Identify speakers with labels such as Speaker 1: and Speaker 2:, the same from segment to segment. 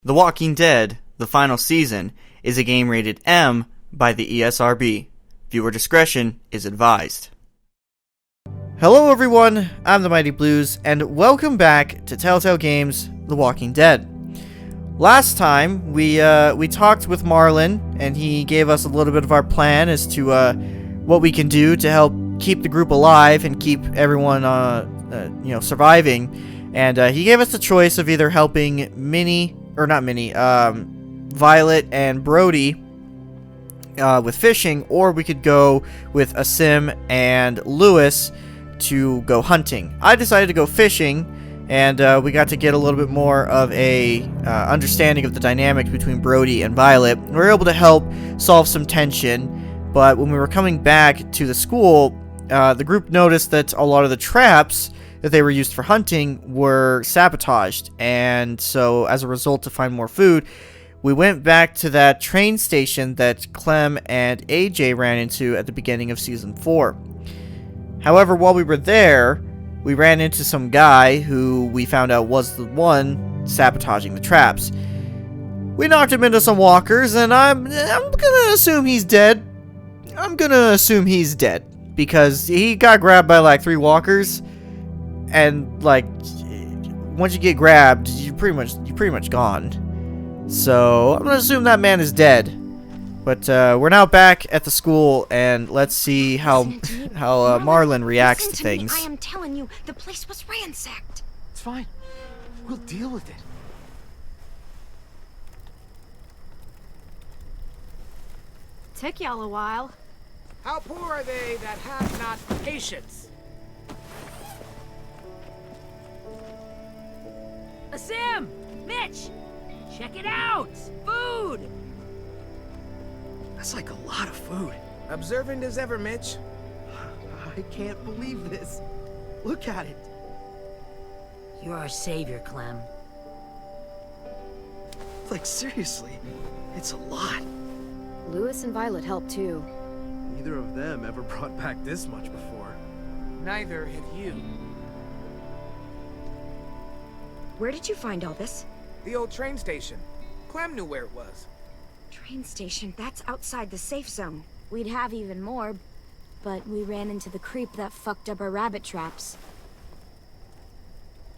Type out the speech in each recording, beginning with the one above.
Speaker 1: The Walking Dead, the final season, is a game rated M by the ESRB. Viewer discretion is advised. Hello everyone, I'm the Mighty Blues, and welcome back to Telltale Games, The Walking Dead. Last time, we talked with Marlon, and he gave us a little bit of our plan as to what we can do to help keep the group alive and keep everyone surviving. And he gave us the choice of either helping Violet and Brody with fishing, or we could go with Asim and Lewis to go hunting. I decided to go fishing, and we got to get a little bit more of a understanding of the dynamics between Brody and Violet. We were able to help solve some tension, but when we were coming back to the school, the group noticed that a lot of the traps that they were used for hunting were sabotaged, and so as a result, to find more food, we went back to that train station that Clem and AJ ran into at the beginning of Season 4. However, while we were there, we ran into some guy who we found out was the one sabotaging the traps. We knocked him into some walkers, and I'm gonna assume he's dead. Because he got grabbed by like 3 walkers, and like once you get grabbed, you're pretty much gone. So I'm gonna assume that man is dead. But we're now back at the school, and let's see how Marlon reacts to things.
Speaker 2: I am telling you, the place was ransacked.
Speaker 3: It's fine. We'll deal with it.
Speaker 2: Took y'all a while.
Speaker 4: How poor are they that have not patience?
Speaker 5: Asim! Mitch! Check it out! Food!
Speaker 3: That's like a lot of food.
Speaker 4: Observant as ever, Mitch.
Speaker 3: I can't believe this. Look at it.
Speaker 5: You're our savior, Clem.
Speaker 3: Like, seriously, it's a lot.
Speaker 6: Lewis and Violet helped too.
Speaker 7: Neither of them ever brought back this much before.
Speaker 4: Neither have you.
Speaker 2: Where did you find all this?
Speaker 4: The old train station. Clem knew where it was.
Speaker 2: Train station, that's outside the safe zone. We'd have even more, but we ran into the creep that fucked up our rabbit traps.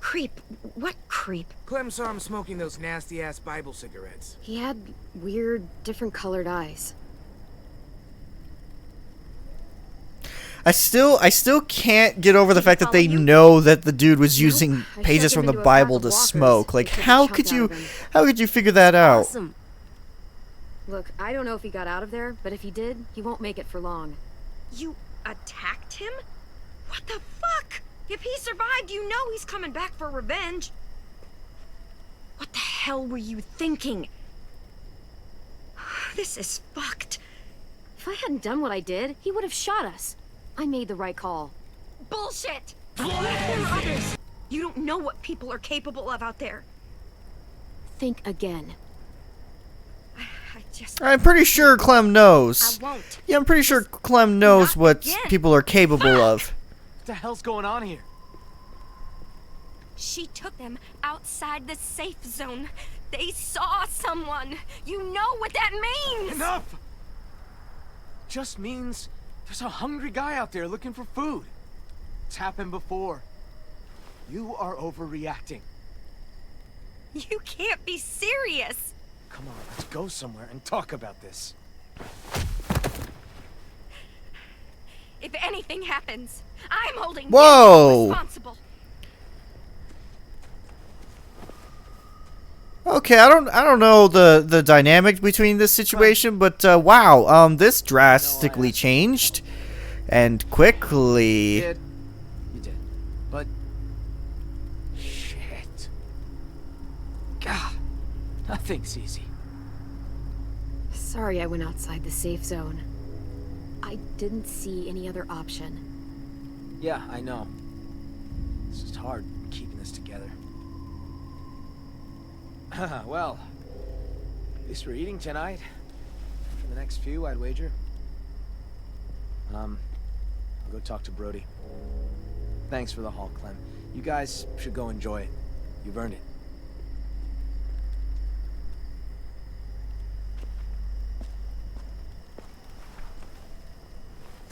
Speaker 2: Creep? What creep?
Speaker 4: Clem saw him smoking those nasty-ass Bible cigarettes.
Speaker 6: He had weird, different colored eyes.
Speaker 1: I still can't get over the fact that they know that the dude was using pages from the Bible to smoke. Like, how could you figure that out?
Speaker 6: Awesome. Look, I don't know if he got out of there, but if he did, he won't make it for long.
Speaker 2: You attacked him? What the fuck? If he survived, you know he's coming back for revenge. What the hell were you thinking? This is fucked.
Speaker 6: If I hadn't done what I did, he would have shot us. I made the right call.
Speaker 2: Bullshit! There are others. You don't know what people are capable of out there.
Speaker 6: Think again.
Speaker 1: I'm pretty sure Clem knows.
Speaker 2: I won't.
Speaker 1: Yeah, I'm pretty sure Clem knows what
Speaker 2: again.
Speaker 1: people are capable of.
Speaker 3: What the hell's going on here?
Speaker 2: She took them outside the safe zone. They saw someone. You know what that means.
Speaker 3: Enough! Just means there's a hungry guy out there looking for food. It's happened before. You are overreacting.
Speaker 2: You can't be serious.
Speaker 3: Come on, let's go somewhere and talk about this.
Speaker 2: If anything happens, I'm holding
Speaker 1: Whoa.
Speaker 2: you responsible.
Speaker 1: Okay, I don't know the dynamic between this situation, but wow, this drastically changed and quickly.
Speaker 3: You did. But shit. God, nothing's easy.
Speaker 6: Sorry I went outside the safe zone. I didn't see any other option.
Speaker 3: Yeah, I know. It's just hard keeping this together. Well, at least we're eating tonight. For the next few, I'd wager. I'll go talk to Brody. Thanks for the haul, Clem. You guys should go enjoy it. You've earned it.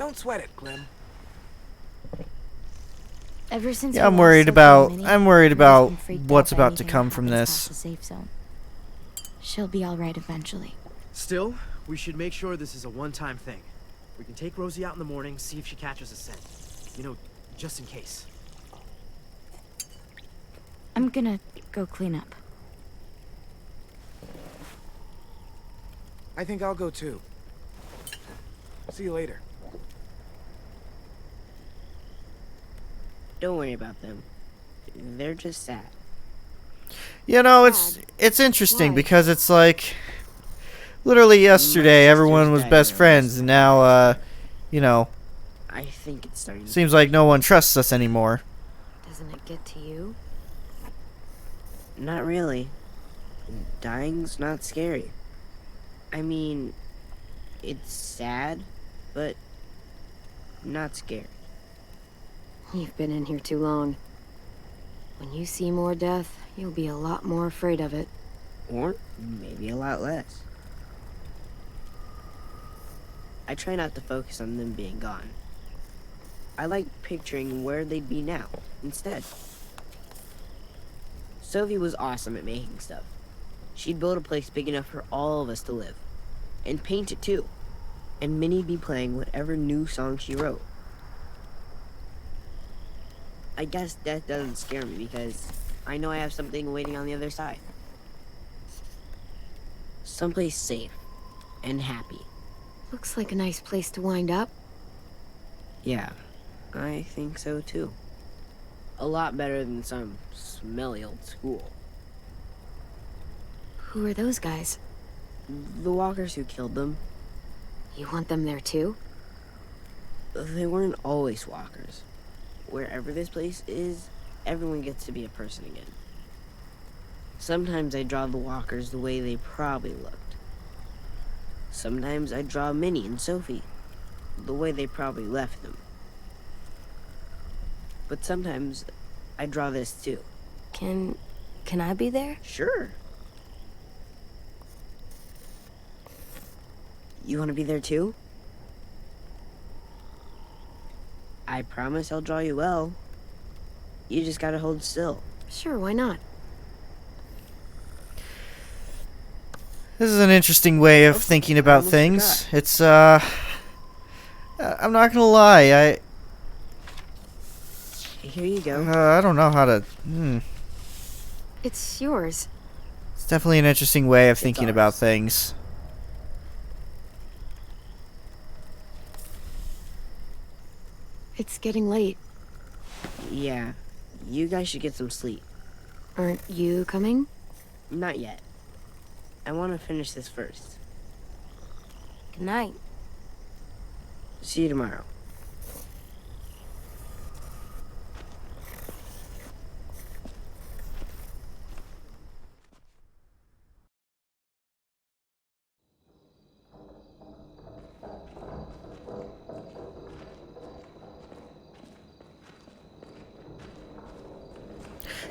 Speaker 4: Don't sweat it, Clem.
Speaker 6: Ever since
Speaker 1: Yeah,
Speaker 6: we
Speaker 1: I'm
Speaker 6: lost
Speaker 1: worried
Speaker 6: Sophie
Speaker 1: about
Speaker 6: and Minnie,
Speaker 1: I'm worried
Speaker 6: I've always
Speaker 1: about
Speaker 6: been freaked
Speaker 1: what's
Speaker 6: out by
Speaker 1: about to
Speaker 6: anything
Speaker 1: come
Speaker 6: that
Speaker 1: from
Speaker 6: happens
Speaker 1: this.
Speaker 6: past the safe zone. She'll be all right eventually.
Speaker 7: Still, we should make sure this is a one-time thing. We can take Rosie out in the morning, see if she catches a scent. You know, just in case.
Speaker 6: I'm gonna go clean up.
Speaker 4: I think I'll go too. See you later.
Speaker 8: Don't worry about them. They're just sad.
Speaker 1: You know, it's interesting
Speaker 6: Why?
Speaker 1: because it's like literally yesterday
Speaker 8: My
Speaker 1: everyone
Speaker 8: sister's
Speaker 1: was best
Speaker 8: diagnosed.
Speaker 1: friends, and now you know,
Speaker 8: I think it's starting to...
Speaker 1: seems like no one trusts us anymore.
Speaker 6: Doesn't it get to you?
Speaker 8: Not really. Dying's not scary. I mean, it's sad, but not scary.
Speaker 6: You've been in here too long. When you see more death, you'll be a lot more afraid of it.
Speaker 8: Or maybe a lot less. I try not to focus on them being gone. I like picturing where they'd be now, instead. Sophie was awesome at making stuff. She'd build a place big enough for all of us to live. And paint it too. And Minnie'd be playing whatever new song she wrote. I guess death doesn't scare me because I know I have something waiting on the other side. Someplace safe and happy.
Speaker 6: Looks like a nice place to wind up.
Speaker 8: Yeah, I think so too. A lot better than some smelly old school.
Speaker 6: Who are those guys?
Speaker 8: The walkers who killed them,
Speaker 6: You want them there too?
Speaker 8: they weren't always walkers. Wherever this place is, everyone gets to be a person again. Sometimes I draw the walkers the way they probably looked. Sometimes I draw Minnie and Sophie the way they probably left them. But sometimes I draw this too.
Speaker 6: Can I be there?
Speaker 8: Sure. You want to be there too? I promise I'll draw you well. You just gotta hold still.
Speaker 6: Sure, why not?
Speaker 1: This is an interesting way of
Speaker 8: Oh,
Speaker 1: thinking
Speaker 8: I
Speaker 1: about
Speaker 8: almost
Speaker 1: things.
Speaker 8: forgot.
Speaker 1: It's I'm not gonna lie,
Speaker 8: Here you go.
Speaker 1: I don't know how to.
Speaker 6: It's yours.
Speaker 1: It's definitely an interesting way of thinking about
Speaker 8: ours.
Speaker 1: things.
Speaker 6: It's getting late.
Speaker 8: Yeah, you guys should get some sleep.
Speaker 6: Aren't you coming?
Speaker 8: Not yet. I want to finish this first.
Speaker 6: Good night.
Speaker 8: See you tomorrow.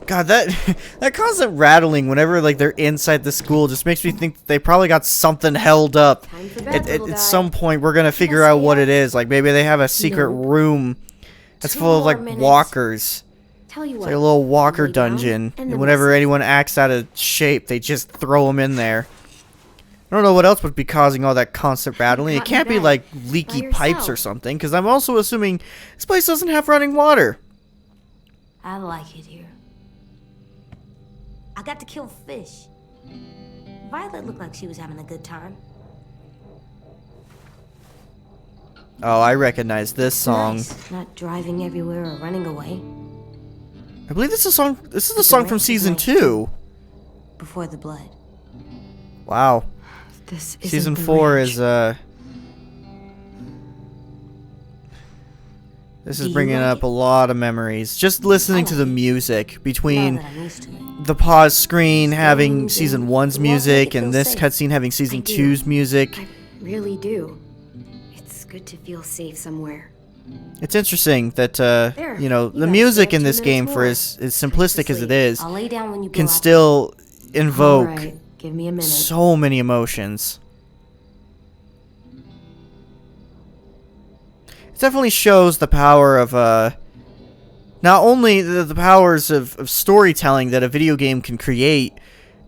Speaker 1: God, that that constant rattling whenever like they're inside the school just makes me think that they probably got something held up.
Speaker 6: Time for bed, little guy.
Speaker 1: At some point, we're gonna figure out what it is. Like maybe they have a secret
Speaker 6: Nope.
Speaker 1: room that's
Speaker 6: 2
Speaker 1: full of
Speaker 6: more
Speaker 1: like
Speaker 6: minutes.
Speaker 1: walkers.
Speaker 6: Tell you
Speaker 1: It's
Speaker 6: what.
Speaker 1: like a little walker
Speaker 6: lay down,
Speaker 1: dungeon,
Speaker 6: and
Speaker 1: and
Speaker 6: then
Speaker 1: whenever
Speaker 6: we'll
Speaker 1: anyone acts out of shape, they just throw them in there. I don't know what else would be causing all that constant rattling. It
Speaker 6: Not in
Speaker 1: can't be
Speaker 6: bed.
Speaker 1: like leaky
Speaker 6: By
Speaker 1: pipes or
Speaker 6: yourself.
Speaker 1: something, because I'm also assuming this place doesn't have running water.
Speaker 5: I like it here. I got to kill fish. Violet looked like she was having a good time.
Speaker 1: Oh, I recognize this song.
Speaker 5: Nice. Not driving everywhere or running away.
Speaker 1: I believe this is a song. This is the song from
Speaker 5: rest is
Speaker 1: season
Speaker 5: nice,
Speaker 1: 2.
Speaker 5: Before the blood.
Speaker 1: Wow.
Speaker 6: This isn't
Speaker 1: Season
Speaker 6: the
Speaker 1: 4
Speaker 6: ranch.
Speaker 1: is this is
Speaker 5: Do you
Speaker 1: bringing
Speaker 5: like
Speaker 1: up
Speaker 5: it?
Speaker 1: a lot of memories. Just listening to
Speaker 5: like
Speaker 1: the
Speaker 5: it.
Speaker 1: music between
Speaker 5: Now that I'm used to it.
Speaker 1: the pause screen having
Speaker 5: Screams
Speaker 1: season
Speaker 5: and
Speaker 1: 1's
Speaker 5: walls make
Speaker 1: music
Speaker 5: it feel
Speaker 1: and this
Speaker 5: safe.
Speaker 1: cutscene having season
Speaker 6: I do.
Speaker 1: 2's music.
Speaker 6: I really do. It's good to feel safe somewhere.
Speaker 1: It's interesting that
Speaker 6: There,
Speaker 1: you know,
Speaker 6: you
Speaker 1: the
Speaker 6: guys
Speaker 1: music
Speaker 6: still
Speaker 1: in
Speaker 6: have
Speaker 1: this
Speaker 6: 2
Speaker 1: game
Speaker 6: minutes
Speaker 1: for
Speaker 6: more.
Speaker 1: as simplistic as it
Speaker 6: sleep.
Speaker 1: is
Speaker 5: I'll lay down when you
Speaker 1: can
Speaker 5: go out.
Speaker 1: still invoke
Speaker 6: All right, give me a minute.
Speaker 1: so many emotions. definitely shows the power of not only the powers of storytelling that a video game can create,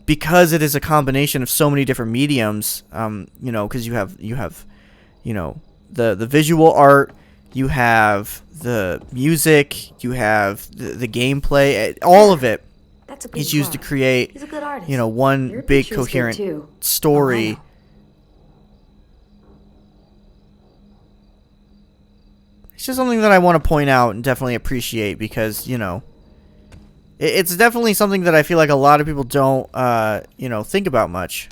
Speaker 1: because it is a combination of so many different mediums. You know, because you have you know, the visual art, you have the music, you have the gameplay, all of it
Speaker 5: That's a big
Speaker 1: is used to
Speaker 5: plus.
Speaker 1: create,
Speaker 5: He's a good artist.
Speaker 1: you know, one
Speaker 6: Your
Speaker 1: big
Speaker 6: picture's good,
Speaker 1: coherent
Speaker 6: too.
Speaker 1: story.
Speaker 5: Oh,
Speaker 1: It's just something that I want to point out and definitely appreciate, because, you know, it's definitely something that I feel like a lot of people don't, you know, think about much.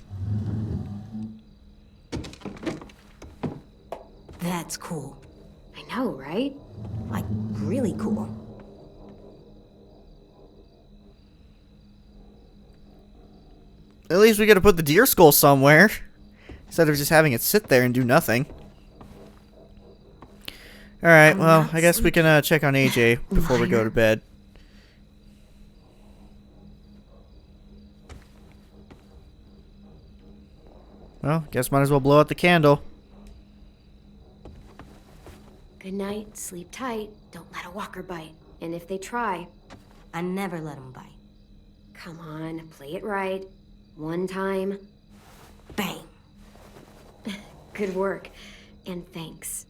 Speaker 5: That's cool.
Speaker 6: I know, right?
Speaker 5: Like, really cool.
Speaker 1: At least we get to put the deer skull somewhere, instead of just having it sit there and do nothing. Alright, well, I guess we can check on AJ before we go to bed. Well, guess might as well blow out the candle.
Speaker 6: Good night, sleep tight, don't let a walker bite. And if they try,
Speaker 5: I never let him bite.
Speaker 6: come on, play it right. One time.
Speaker 5: Bang.
Speaker 6: Good work. And thanks.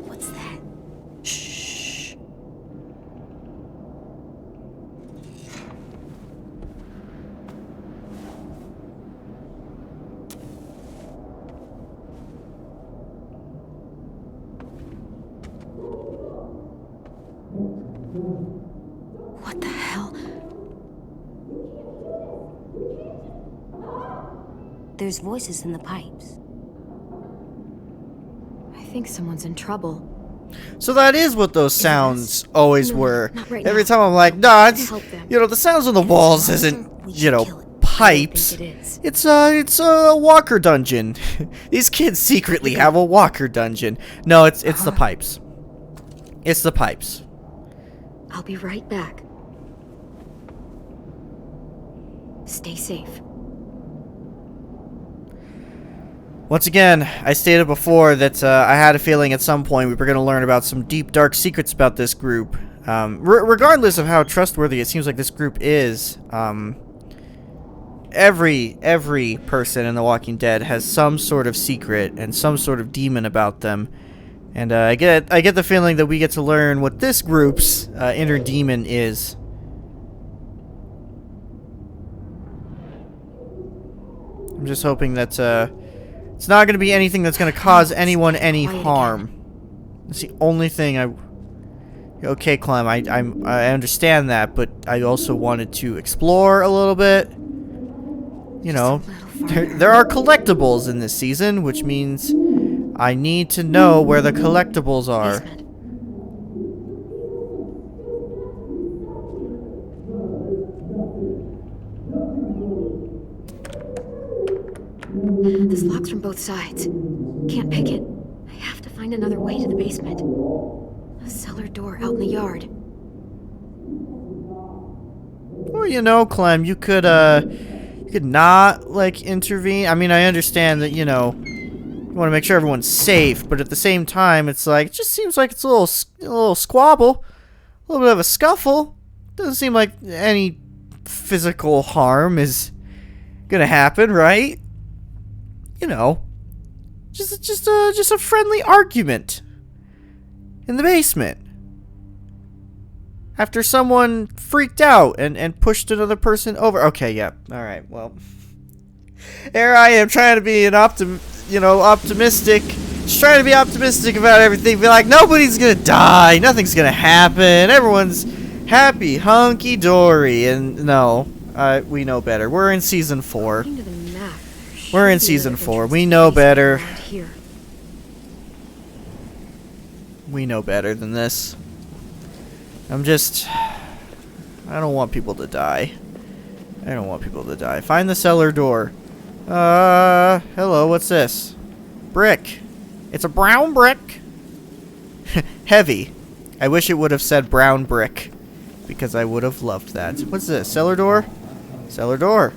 Speaker 5: What's that? Shh. What the hell? There's voices in the pipes.
Speaker 6: I think someone's in trouble.
Speaker 1: So that is what those sounds always
Speaker 6: No,
Speaker 1: were.
Speaker 6: not right
Speaker 1: Every
Speaker 6: now.
Speaker 1: time I'm like, nah, it's,
Speaker 6: Help them.
Speaker 1: you know, the sounds on the walls isn't,
Speaker 5: We
Speaker 1: you
Speaker 5: should
Speaker 1: know,
Speaker 5: kill it.
Speaker 1: pipes.
Speaker 6: I think it is.
Speaker 1: It's a walker dungeon. These kids secretly have a walker dungeon. No, it's the pipes. It's the pipes.
Speaker 6: I'll be right back. Stay safe.
Speaker 1: Once again, I stated before that I had a feeling at some point we were going to learn about some deep, dark secrets about this group. Regardless of how trustworthy it seems like this group is, every person in The Walking Dead has some sort of secret and some sort of demon about them. And I get the feeling that we get to learn what this group's inner demon is. I'm just hoping that it's not going to be anything that's going to cause anyone any harm. That's the only thing I... Okay, Clem, I understand that, but I also wanted to explore a little bit. You know, there are collectibles in this season, which means I need to know where the collectibles are.
Speaker 6: Basement. This lock's from both sides. Can't pick it. I have to find another way to the basement. A cellar door out in the yard.
Speaker 1: Well, you know, Clem, you could not, like, intervene. I mean, I understand that, you know, you want to make sure everyone's safe, but at the same time, it's like, it just seems like it's a little squabble, a little bit of a scuffle. Doesn't seem like any physical harm is gonna happen, right? You know, just a friendly argument in the basement after someone freaked out and pushed another person over. Okay, yeah, all right. Well, here I am trying to be an optimistic. Just trying to be optimistic about everything. Be like, nobody's gonna die, nothing's gonna happen, everyone's happy, hunky dory, and no, we know better. We're in season 4.
Speaker 6: According to the map, there
Speaker 1: We're in
Speaker 6: should be
Speaker 1: season
Speaker 6: another
Speaker 1: 4.
Speaker 6: entrance
Speaker 1: We
Speaker 6: to
Speaker 1: know
Speaker 6: the basement
Speaker 1: better.
Speaker 6: around here.
Speaker 1: We know better than this. I don't want people to die. I don't want people to die. Find the cellar door. Hello, what's this? Brick. It's a brown brick. Heavy. I wish it would have said brown brick, because I would have loved that. What's this? Cellar door? Cellar door.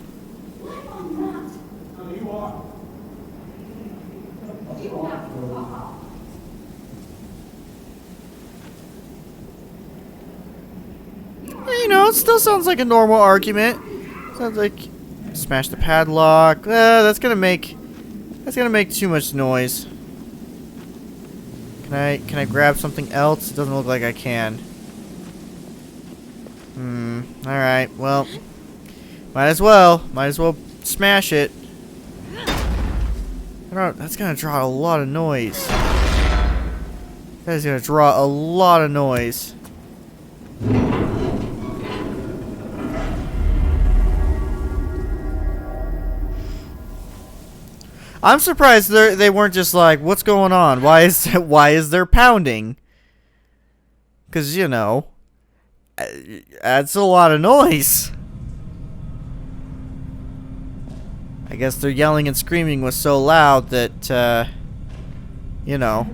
Speaker 1: You know, it still sounds like a normal argument. Sounds like smash the padlock. That's gonna make too much noise. Can I grab something else? It doesn't look like I can. Alright, well. Might as well smash it. That's gonna draw a lot of noise. That is gonna draw a lot of noise. I'm surprised they weren't just like, what's going on? Why is there pounding? Because, you know, that's a lot of noise. I guess their yelling and screaming was so loud that, you know,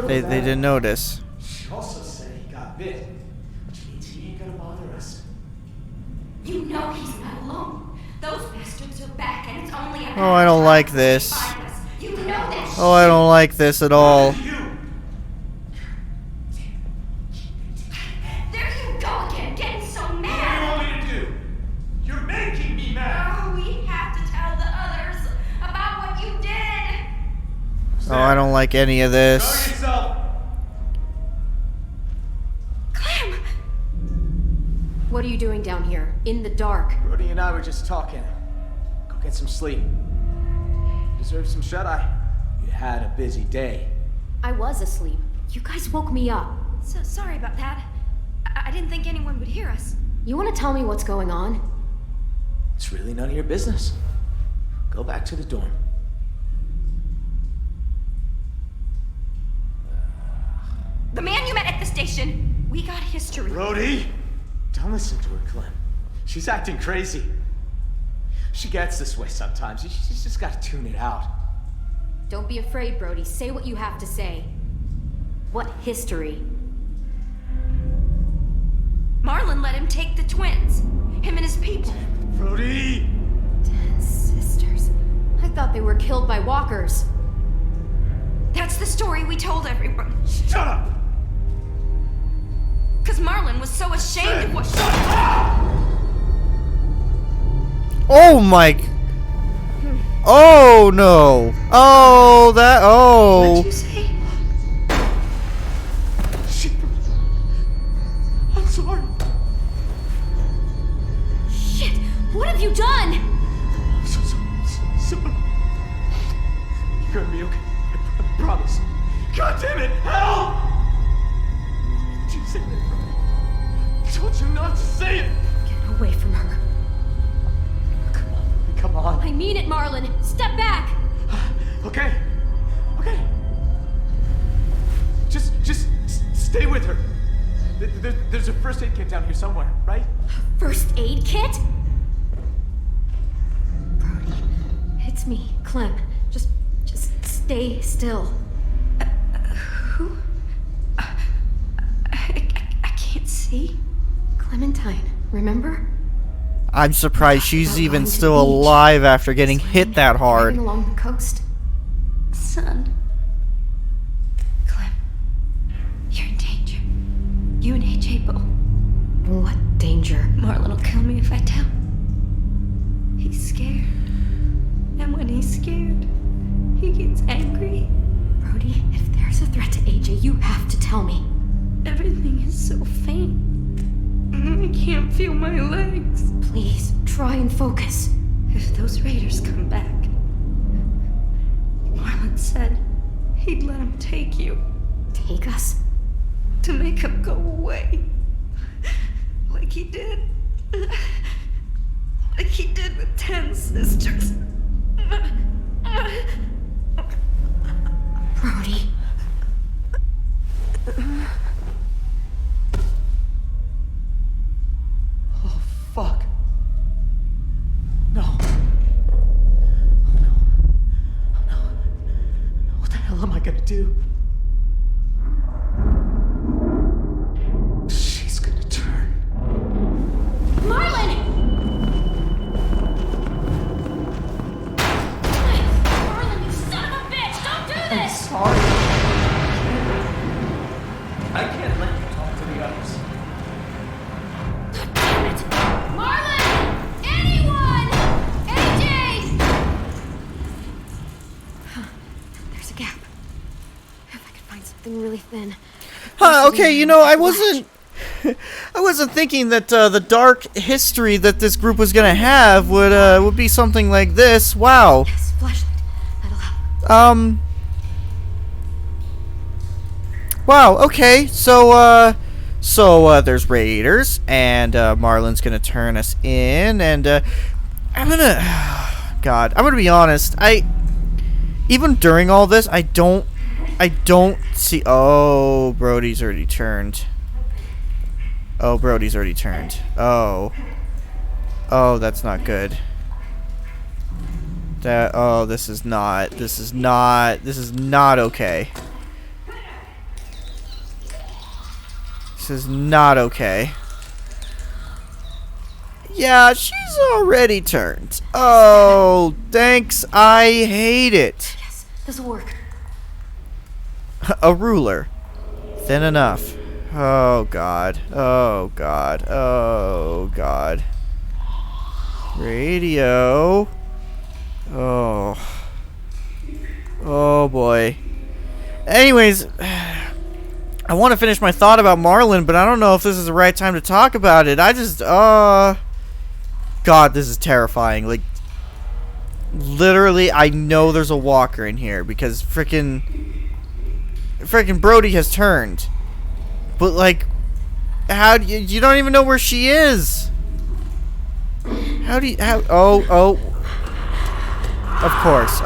Speaker 1: they didn't notice.
Speaker 3: She also said he got bit, which means he ain't gonna bother us.
Speaker 5: You know he's not alone. Those bastards are back, and it's only a
Speaker 1: Oh, I don't like this.
Speaker 5: You know that.
Speaker 1: Oh, I don't like this at all.
Speaker 5: There you go again, getting so mad.
Speaker 3: What do you want me to do? You're making me mad.
Speaker 5: Oh, we have to tell the others about what you did.
Speaker 1: Oh, I don't like any of this.
Speaker 3: Know yourself.
Speaker 6: Clem! What are you doing down here, in the dark?
Speaker 3: Brody and I were just talking. Go get some sleep. You deserve some shut-eye. You had a busy day.
Speaker 6: I was asleep. You guys woke me up.
Speaker 2: So sorry about that. I didn't think anyone would hear us.
Speaker 6: You want to tell me what's going on?
Speaker 3: It's really none of your business. Go back to the dorm.
Speaker 2: The man you met at the station. We got history.
Speaker 3: Brody! Don't listen to her, Clem. She's acting crazy. She gets this way sometimes. She's just got to tune it out.
Speaker 6: Don't be afraid, Brody. Say what you have to say. What history?
Speaker 2: Marlon let him take the twins. Him and his people.
Speaker 3: Brody!
Speaker 6: 10 sisters. I thought they were killed by walkers.
Speaker 2: That's the story we told everyone.
Speaker 3: Shut up!
Speaker 2: Because Marlon was so ashamed of what she...
Speaker 1: Oh my... Oh no! Oh, that... Oh!
Speaker 2: What'd you say?
Speaker 3: I'm sorry.
Speaker 6: Shit! What have you done?
Speaker 3: I'm so sorry. You're gonna be okay. I promise. God damn it! Help! Did you say that? I told you not to say it!
Speaker 6: Get away from her.
Speaker 3: Come on.
Speaker 6: I mean it, Marlon. Step back!
Speaker 3: Okay. Just stay with her. There's a first aid kit down here somewhere, right?
Speaker 6: First aid kit? Brody, it's me, Clem. Just stay still.
Speaker 2: Who? I can't see.
Speaker 6: Clementine, remember?
Speaker 1: I'm surprised she's even
Speaker 6: Along to
Speaker 1: still
Speaker 6: the beach.
Speaker 1: alive after getting hit that hard.
Speaker 6: Driving along the coast.
Speaker 2: Son. Clem. You're in danger. You and AJ both.
Speaker 6: What danger?
Speaker 2: Marlon will kill me if I tell. He's scared. And when he's scared, he gets angry.
Speaker 6: Brody, if there's a threat to AJ, you have to tell me.
Speaker 2: Everything is so faint. I can't feel my legs.
Speaker 6: Please, try and focus.
Speaker 2: If those raiders come back, Marlon said he'd let him take you
Speaker 6: Take us?
Speaker 2: to make him go away. Like he did. Like he did with 10 sisters.
Speaker 6: Brody.
Speaker 3: fuck? No. Oh no. Oh no. What the hell am I gonna do? She's gonna turn.
Speaker 6: Marlon! Marlon, you son of a bitch! Don't do
Speaker 3: I'm
Speaker 6: this!
Speaker 3: sorry. I can't let you talk to the others.
Speaker 6: Damn it! Marlon! Anyone! AJ! There's a gap. If I could find something really thin.
Speaker 1: Okay, you know, I wasn't thinking that the dark history that this group was gonna have would be something like this. Wow.
Speaker 6: Yes, flashlight. That'll help.
Speaker 1: Wow. Okay. So there's raiders, and Marlon's gonna turn us in, and I'm gonna, God, I'm gonna be honest. Even during all this, I don't see. Oh, Brody's already turned. Oh, Brody's already turned. Oh, that's not good. This is not okay. This is not okay. Yeah, she's already turned. Oh, thanks. I hate it.
Speaker 6: Yes, this'll work.
Speaker 1: A ruler. Thin enough. Oh, God. Oh, God. Oh, God. Radio. Oh. Oh, boy. Anyways, I want to finish my thought about Marlon, but I don't know if this is the right time to talk about it. God, this is terrifying. Like, literally, I know there's a walker in here because frickin' Brody has turned. But, like, how do you don't even know where she is? Oh. Of course.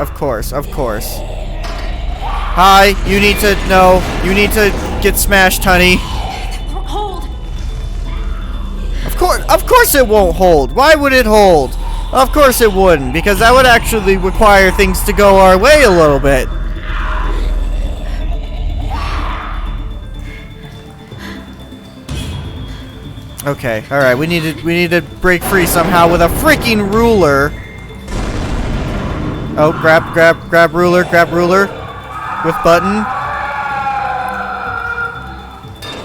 Speaker 1: Hi, you need to get smashed, honey.
Speaker 6: Hold!
Speaker 1: Of course it won't hold. Why would it hold? Of course it wouldn't, because that would actually require things to go our way a little bit. Okay, alright, we need to break free somehow with a freaking ruler. Oh, grab ruler with button.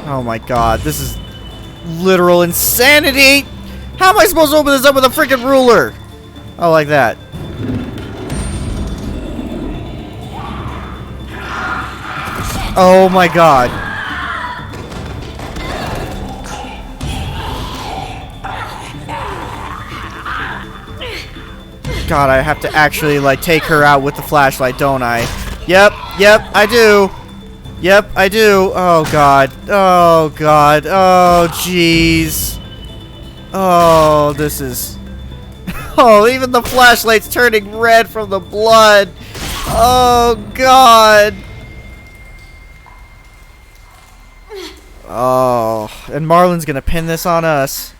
Speaker 1: Oh my god, this is literal insanity! How am I supposed to open this up with a freaking ruler? Oh, like that. Oh my god. God, I have to actually, like, take her out with the flashlight, don't I? Yep, I do. Oh, God. Oh, jeez. Oh, this is... Oh, even the flashlight's turning red from the blood. Oh, God. Oh, and Marlon's gonna pin this on us.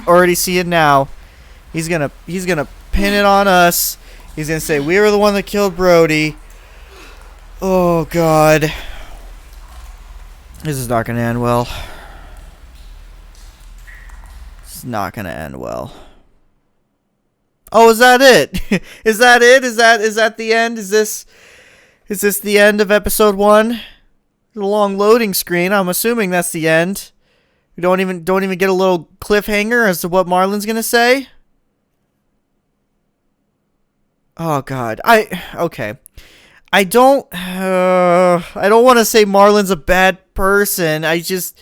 Speaker 1: Already see it now. He's gonna pin it on us. He's gonna say we were the one that killed Brody. Oh God, this is not gonna end well. It's not gonna end well. Oh, is that it? Is that it? Is that the end? Is this the end of episode 1? The long loading screen. I'm assuming that's the end. We don't even get a little cliffhanger as to what Marlon's gonna say. Oh God, okay. I don't want to say Marlon's a bad person. I just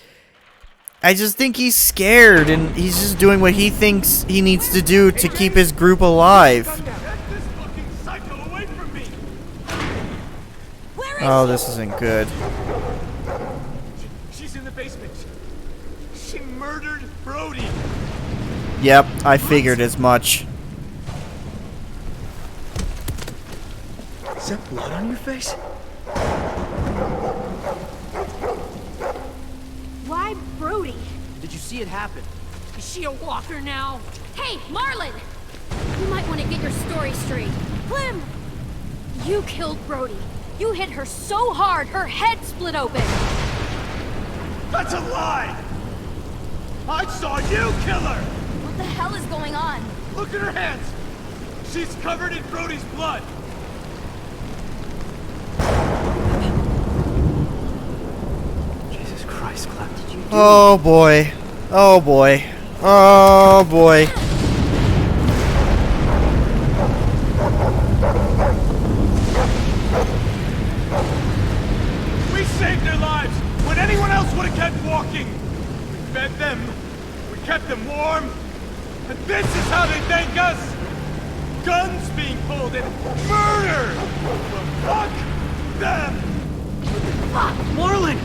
Speaker 1: think he's scared and he's just doing what he thinks he needs to do to keep his group alive. Oh, this isn't good.
Speaker 3: She's in the basement. She murdered Brody.
Speaker 1: Yep, I figured as much.
Speaker 3: Is that blood on your face?
Speaker 6: Why Brody?
Speaker 7: Did you see it happen?
Speaker 4: she a walker now?
Speaker 6: Hey, Marlon! You might want to get your story straight. Clem! You killed Brody. You hit her so hard, her head split open.
Speaker 3: That's a lie! I saw you kill her!
Speaker 6: What the hell is going on?
Speaker 3: Look at her hands! She's covered in Brody's blood!
Speaker 7: Jesus Christ, Clem. Did you do
Speaker 1: Oh boy. Oh boy. Oh boy.
Speaker 3: We saved their lives when anyone else would have kept walking! We fed them, we kept them warm, and this is how they thank us! Guns being pulled and murder! Well, fuck them!
Speaker 7: Marlon!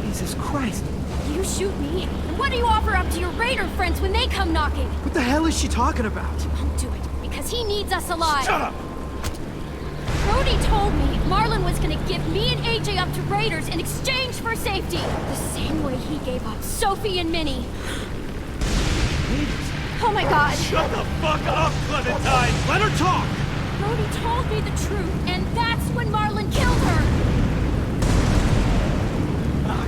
Speaker 7: Jesus Christ.
Speaker 6: You shoot me, and what do you offer up to your Raider friends when they come knocking?
Speaker 7: What the hell is she talking about?
Speaker 6: Won't do it, because he needs us alive.
Speaker 3: Shut up!
Speaker 6: Brody told me Marlon was gonna give me and AJ up to Raiders in exchange for safety. The same way he gave up Sophie and Minnie. Oh my god.
Speaker 3: Shut the fuck up, Clementine! Let her talk!
Speaker 6: Brody told me the truth, and that's when Marlon killed her.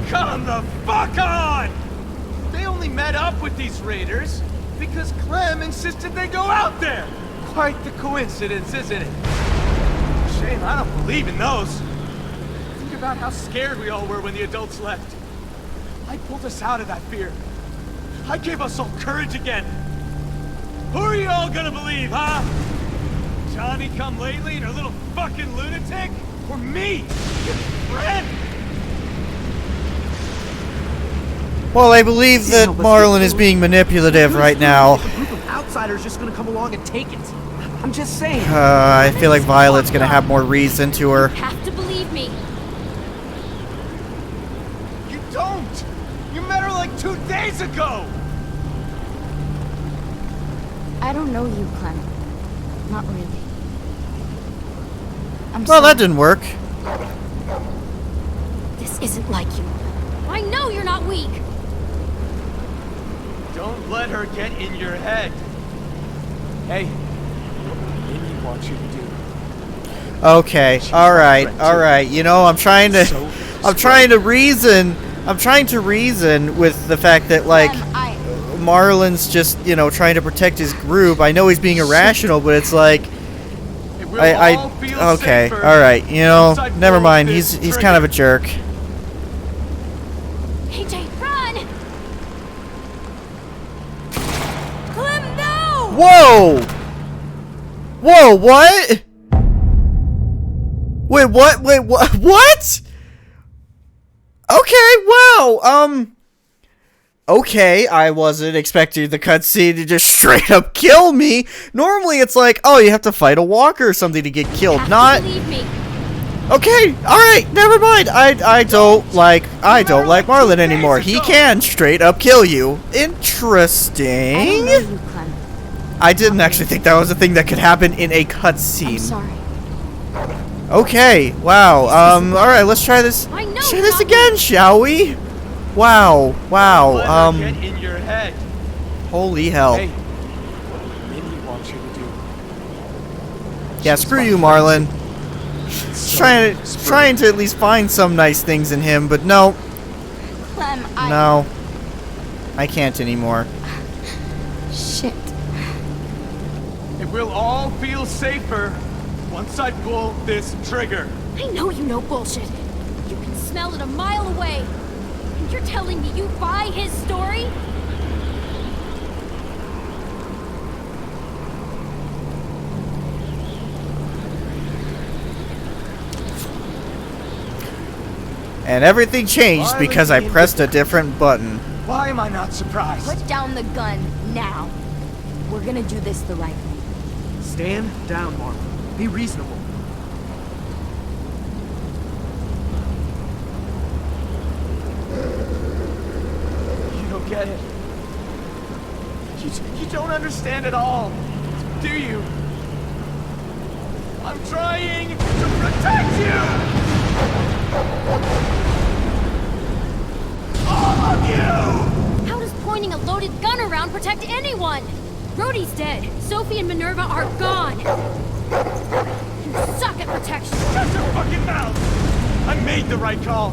Speaker 3: Come the fuck on! They only met up with these raiders because Clem insisted they go out there! Quite the coincidence, isn't it? Shame I don't believe in those. Think about how scared we all were when the adults left. I pulled us out of that fear. I gave us all courage again. Who are you all gonna believe, huh? Johnny come lately and a little fucking lunatic? Or me, your friend?
Speaker 1: Well, I believe that Marlon is being manipulative right now.
Speaker 7: A group of outsiders just gonna come along and take it. I'm just saying.
Speaker 1: I feel like Violet's gonna have more reason to her.
Speaker 6: You have to believe me.
Speaker 3: You don't! You met her like 2 days ago!
Speaker 5: I don't know you, Clem. Not really. I'm
Speaker 1: Well, that
Speaker 5: sorry.
Speaker 1: didn't work.
Speaker 6: This isn't like you. I know you're not weak.
Speaker 3: Don't let her get in your head. Hey, Minnie wants you to do.
Speaker 1: Okay, alright. You know, I'm trying to reason with the fact that, like, Marlon's just, you know, trying to protect his group. I know he's being irrational, but it's like, okay, alright, you know, never mind, he's kind of a jerk.
Speaker 6: AJ, run! Clem, no!
Speaker 1: Whoa! Whoa, what? Wait, what? Wait, what? What? Okay, wow, okay, I wasn't expecting the cutscene to just straight up kill me. Normally it's like, oh, you have to fight a walker or something to get killed, not...
Speaker 6: Believe me.
Speaker 1: Okay, alright, never mind. I don't like Marlon anymore. He can straight up kill you.
Speaker 5: I don't know
Speaker 1: Interesting.
Speaker 5: you, Clem.
Speaker 1: I didn't actually think that was a thing that could happen in a
Speaker 5: I'm
Speaker 1: cutscene.
Speaker 5: sorry.
Speaker 1: Okay, wow. Alright, let's try this.
Speaker 6: I know
Speaker 1: Try
Speaker 6: you're
Speaker 1: this
Speaker 6: not
Speaker 1: again, shall we? Wow, wow.
Speaker 3: Let her get in your head.
Speaker 1: Holy hell.
Speaker 3: Hey, Minnie wants you to do.
Speaker 1: Yeah, screw you, Marlon. Trying to at least find some nice things in him, but no,
Speaker 5: Clem,
Speaker 1: no. I can't anymore.
Speaker 5: Shit.
Speaker 3: It will all feel safer once I pull this trigger.
Speaker 6: I know you know bullshit. You can smell it a mile away. And you're telling me you buy his story?
Speaker 1: And everything changed because I pressed a different button.
Speaker 3: Why am I not surprised?
Speaker 5: Put down the gun now. We're gonna do this the right way.
Speaker 7: Stand down, Marlon. Be reasonable.
Speaker 3: You don't get it. You don't understand at all, do you? I'm trying to protect you! All of you!
Speaker 6: How does pointing a loaded gun around protect anyone. Brody's dead. Sophie and Minerva are gone. You suck at protection.
Speaker 3: Shut your fucking mouth! I made the right call.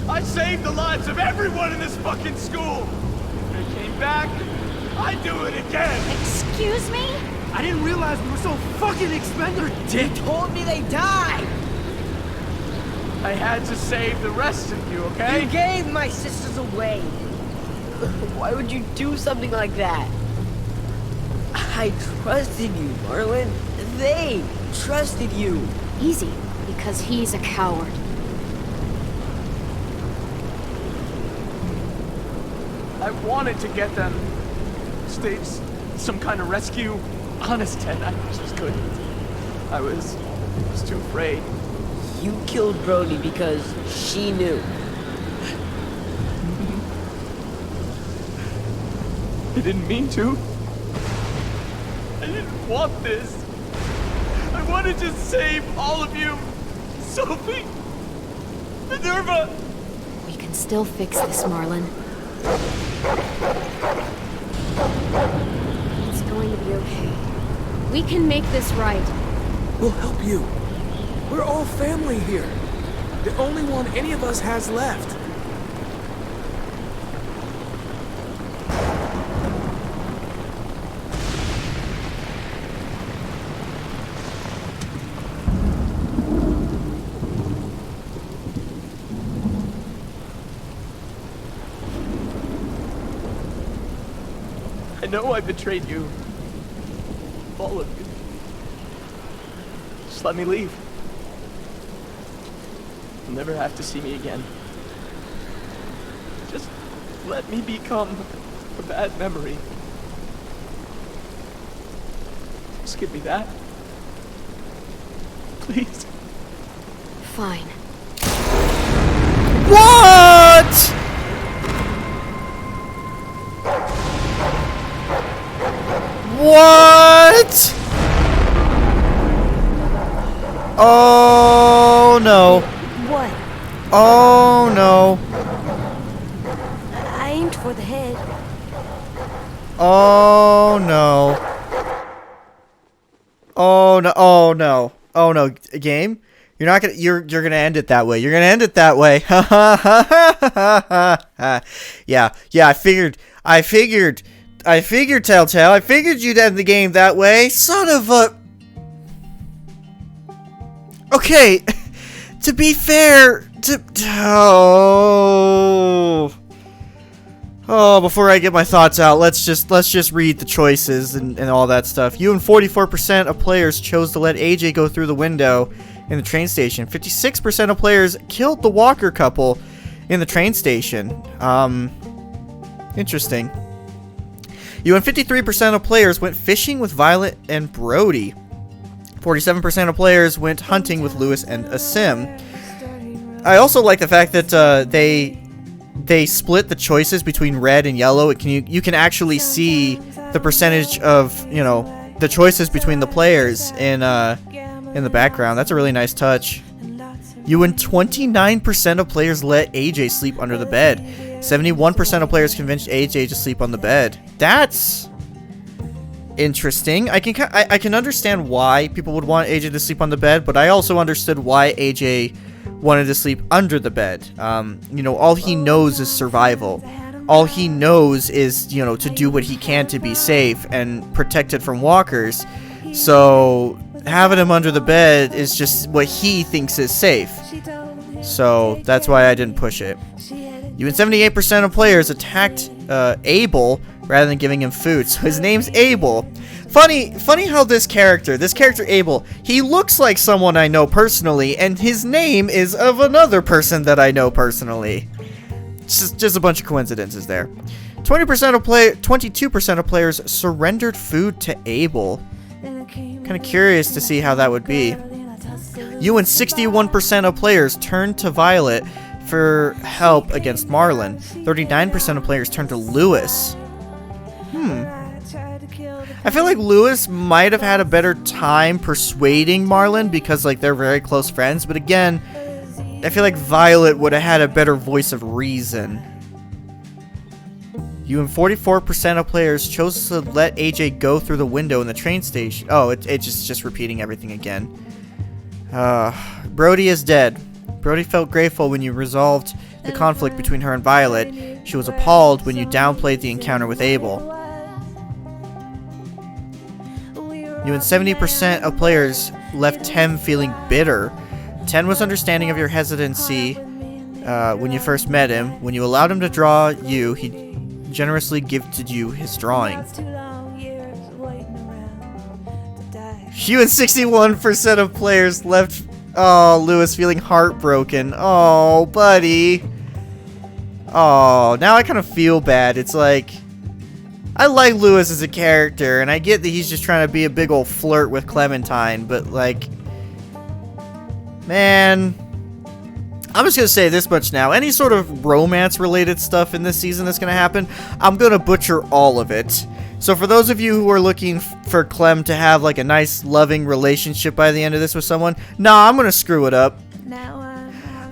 Speaker 3: I saved the lives of everyone in this fucking school. If they came back, I'd do it again.
Speaker 6: Excuse me?
Speaker 7: I didn't realize we were so fucking expendable, dick!
Speaker 8: You told me they died!
Speaker 3: I had to save the rest of you, okay?
Speaker 8: You gave my sisters away. Why would you do something like that? I trusted you, Marlon. They trusted you.
Speaker 6: Easy, because he's a coward.
Speaker 3: I wanted to get them. Stage some kind of rescue. Honest, Ted, I just couldn't. I was too afraid.
Speaker 8: You killed Brody because she knew.
Speaker 3: I didn't mean to. I didn't want this. I wanted to save all of you. Sophie, Minerva.
Speaker 6: We can still fix this, Marlon. It's going to be okay. We can make this right.
Speaker 4: We'll help you. We're all family here. The only one any of us has left.
Speaker 3: I know I betrayed you. All of you. Just let me leave. You'll never have to see me again. Just let me become a bad memory. Just give me that. Please.
Speaker 6: Fine.
Speaker 1: What? What? Oh no.
Speaker 5: What?
Speaker 1: Oh no.
Speaker 5: I aimed for the head.
Speaker 1: Oh no. Oh no. Oh no. Oh no. Game? You're not gonna. You're gonna end it that way. You're gonna end it that way. Yeah. Yeah. I figured, Telltale. I figured you'd end the game that way. Son of a. Okay. To be fair, before I get my thoughts out, let's just read the choices and all that stuff. You and 44% of players chose to let AJ go through the window in the train station. 56% of players killed the Walker couple in the train station. Interesting. You and 53% of players went fishing with Violet and Brody. 47% of players went hunting with Lewis and Asim. I also like the fact that they split the choices between red and yellow. You can actually see the percentage of, you know, the choices between the players in the background. That's a really nice touch. You and 29% of players let AJ sleep under the bed. 71% of players convinced AJ to sleep on the bed. That's interesting. I can understand why people would want AJ to sleep on the bed, but I also understood why AJ wanted to sleep under the bed. You know, all he knows is survival. All he knows is, you know, to do what he can to be safe and protected from walkers. So having him under the bed is just what he thinks is safe. So that's why I didn't push it. You and 78% of players attacked Abel rather than giving him food. So his name's Abel. Funny how this character Abel, he looks like someone I know personally, and his name is of another person that I know personally. Just a bunch of coincidences there. 22% of players surrendered food to Abel. Kind of curious to see how that would be. You and 61% of players turned to Violet for help against Marlon. 39% of players turned to Lewis. I feel like Lewis might have had a better time persuading Marlon because, like, they're very close friends. But again, I feel like Violet would have had a better voice of reason. You and 44% of players chose to let AJ go through the window in the train station. Oh, it's just repeating everything again. Brody is dead. Brody felt grateful when you resolved the conflict between her and Violet. She was appalled when you downplayed the encounter with Abel. You and 70% of players left Tem feeling bitter. Ten was understanding of your hesitancy when you first met him. When you allowed him to draw you, he generously gifted you his drawing. You and 61% of players left Lewis feeling heartbroken. Oh, buddy. Oh, now I kind of feel bad. It's like, I like Lewis as a character, and I get that he's just trying to be a big old flirt with Clementine, but like, man, I'm just going to say this much now. Any sort of romance-related stuff in this season that's going to happen, I'm going to butcher all of it. So for those of you who are looking for Clem to have like a nice, loving relationship by the end of this with someone, nah, I'm going to screw it up.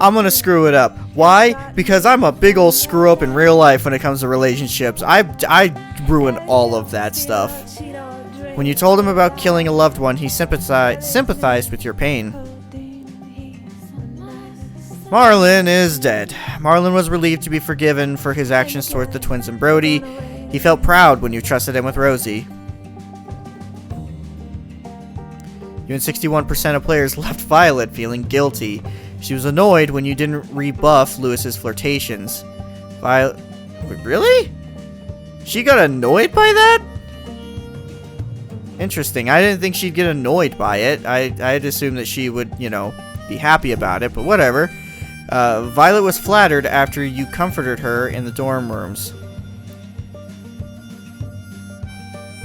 Speaker 1: I'm going to screw it up. Why? Because I'm a big old screw-up in real life when it comes to relationships. I ruin all of that stuff. When you told him about killing a loved one, he sympathized with your pain. Marlon is dead. Marlon was relieved to be forgiven for his actions towards the twins and Brody. He felt proud when you trusted him with Rosie. You and 61% of players left Violet feeling guilty. She was annoyed when you didn't rebuff Lewis's flirtations. Violet... Wait, really? She got annoyed by that? Interesting. I didn't think she'd get annoyed by it. I'd assume that she would, you know, be happy about it, but whatever. Violet was flattered after you comforted her in the dorm rooms.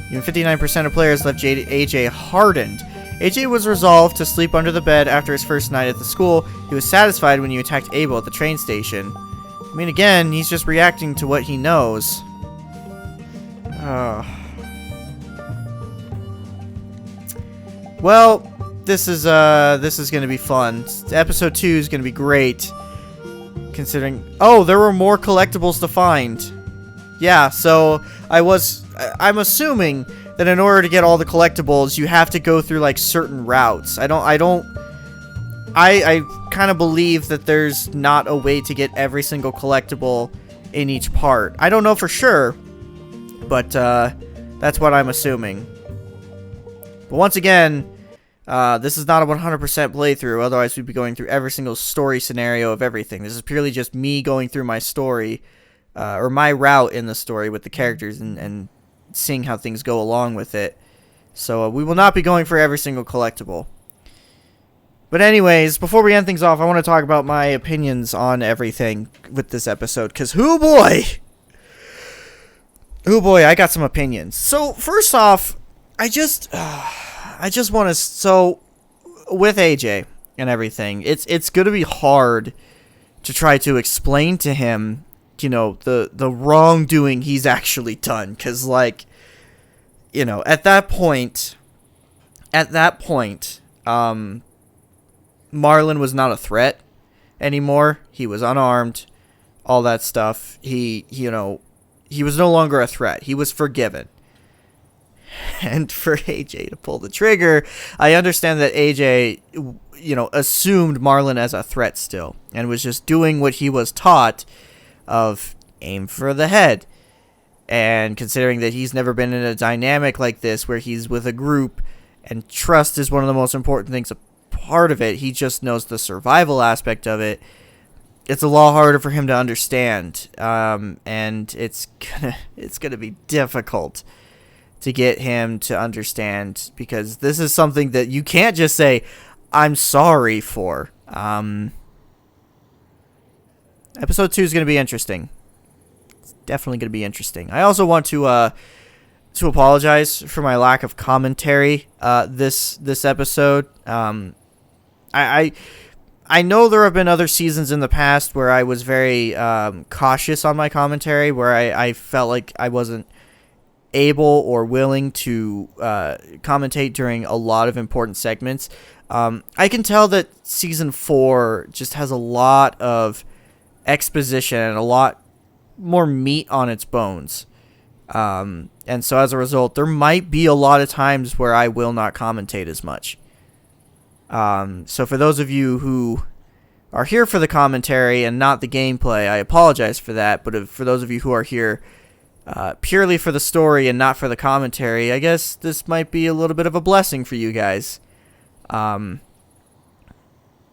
Speaker 1: You and 59% of players left AJ hardened. AJ was resolved to sleep under the bed after his first night at the school. He was satisfied when you attacked Abel at the train station. I mean, again, he's just reacting to what he knows. Well, this is gonna be fun. Episode 2 is gonna be great. Considering... Oh, there were more collectibles to find. Yeah, so I'm assuming that in order to get all the collectibles, you have to go through like certain routes. I kind of believe that there's not a way to get every single collectible in each part. I don't know for sure, but that's what I'm assuming. But once again, this is not a 100% playthrough, otherwise we'd be going through every single story scenario of everything. This is purely just me going through my story, or my route in the story with the characters and seeing how things go along with it. So we will not be going for every single collectible. But anyways, before we end things off, I want to talk about my opinions on everything with this episode, because hoo boy, I got some opinions. So first off, I just want to, so with AJ and everything, it's going to be hard to try to explain to him, you know, the wrongdoing he's actually done, because like, you know, at that point, Marlon was not a threat anymore. He was unarmed, all that stuff. He was no longer a threat. He was forgiven. And for AJ to pull the trigger, I understand that AJ, you know, assumed Marlon as a threat still, and was just doing what he was taught of aim for the head. And considering that he's never been in a dynamic like this where he's with a group and trust is one of the most important things, a part of it, he just knows the survival aspect of it. It's a lot harder for him to understand, and it's gonna be difficult to get him to understand, because this is something that you can't just say I'm sorry for. Episode 2 is going to be interesting. It's definitely going to be interesting. I also want to apologize for my lack of commentary this episode. I know there have been other seasons in the past where I was very cautious on my commentary, where I felt like I wasn't able or willing to commentate during a lot of important segments. I can tell that season 4 just has a lot of exposition and a lot more meat on its bones. And so as a result, there might be a lot of times where I will not commentate as much. So for those of you who are here for the commentary and not the gameplay, I apologize for that. But for those of you who are here purely for the story and not for the commentary, I guess this might be a little bit of a blessing for you guys. But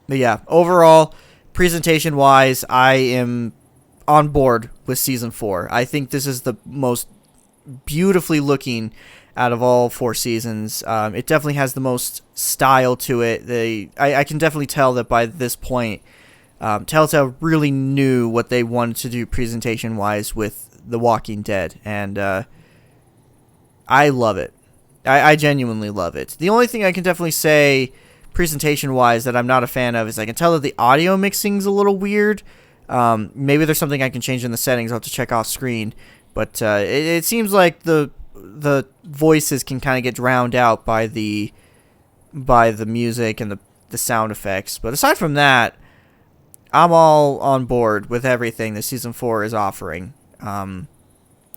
Speaker 1: yeah, overall, presentation-wise, I am on board with Season 4. I think this is the most beautifully looking out of all 4 seasons. It definitely has the most style to it. I can definitely tell that by this point, Telltale really knew what they wanted to do presentation-wise with The Walking Dead, and I love it. I genuinely love it. The only thing I can definitely say presentation-wise that I'm not a fan of is I can tell that the audio mixing's a little weird. Maybe there's something I can change in the settings. I'll have to check off screen. But it seems like the voices can kind of get drowned out by the music and the sound effects. But aside from that, I'm all on board with everything that Season 4 is offering.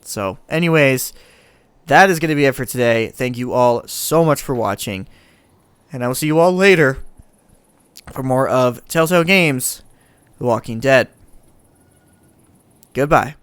Speaker 1: So anyways, that is going to be it for today. Thank you all so much for watching. And I will see you all later for more of Telltale Games, The Walking Dead. Goodbye.